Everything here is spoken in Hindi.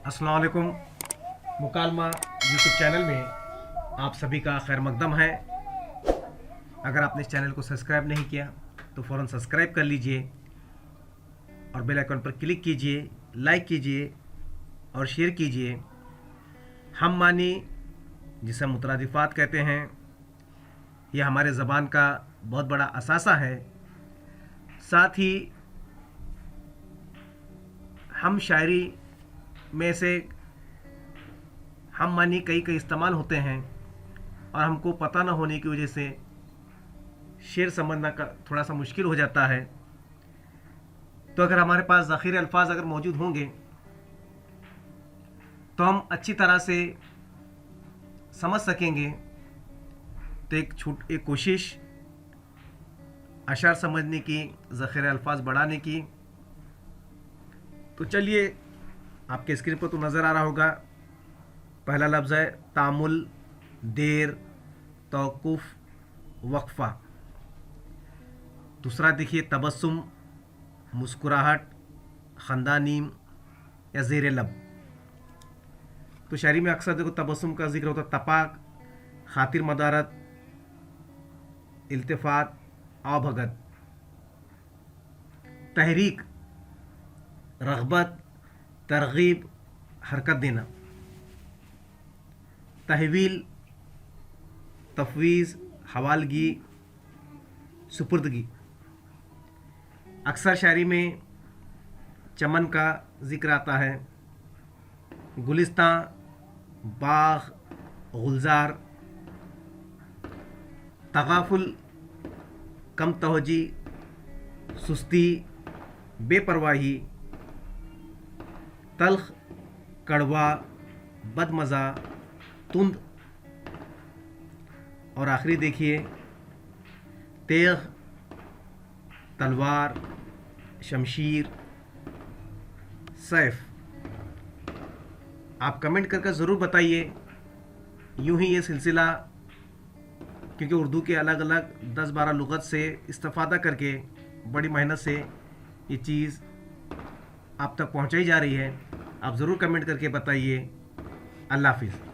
अस्सलाम वालेकुम। मुकालमा यूट्यूब चैनल में आप सभी का खैर मकदम है। अगर आपने इस चैनल को सब्सक्राइब नहीं किया तो फ़ौरन सब्सक्राइब कर लीजिए और बेल आइकन पर क्लिक कीजिए, लाइक कीजिए और शेयर कीजिए। हम मानी, जिसे मुतरादिफ़ात कहते हैं, यह हमारे ज़बान का बहुत बड़ा असासा है। साथ ही हम शायरी में से हम मानी कई इस्तेमाल होते हैं और हमको पता न होने की वजह से शेर समझना का थोड़ा सा मुश्किल हो जाता है। तो अगर हमारे पास ज़ख़ीरे अल्फाज अगर मौजूद होंगे तो हम अच्छी तरह से समझ सकेंगे। तो एक कोशिश अशार समझने की, ज़ख़ीरे अल्फाज बढ़ाने की। तो चलिए, आपके स्क्रीन पर तो नज़र आ रहा होगा। पहला लफ्ज़ है तामुल, देर, तौक़ुफ़, वक्फ़ा। दूसरा देखिए तबस्सुम, मुस्कुराहट, ख़ंदानीम या ज़ेर लब। तो शायरी में अक्सर देखो तबस्सुम का जिक्र होता है, तपाक, खातिर मदारत, इल्तिफ़ात, आवभगत। तहरीक, रग़बत, तरग़ीब, हरकत देना। तहवील, तफ़वीज़, हवालगी, सुपुर्दगी। अक्सर शायरी में चमन का ज़िक्र आता है, गुलिस्तां, बाग़, गुलज़ार। तग़ाफ़ुल, कम तवज्जी, सुस्ती, बेपरवाही। तल्ख़, कड़वा, बदमज़ा, तुंद। और आखिरी देखिए तेग़, तलवार, शमशीर, सैफ। आप कमेंट करके ज़रूर बताइए। यूं ही ये सिलसिला, क्योंकि उर्दू के अलग अलग 10-12 लुग़त से इस्तिफ़ादा करके बड़ी मेहनत से ये चीज़ आप तक पहुंचाई जा रही है। आप ज़रूर कमेंट करके बताइए। अल्लाह हाफ़िज़।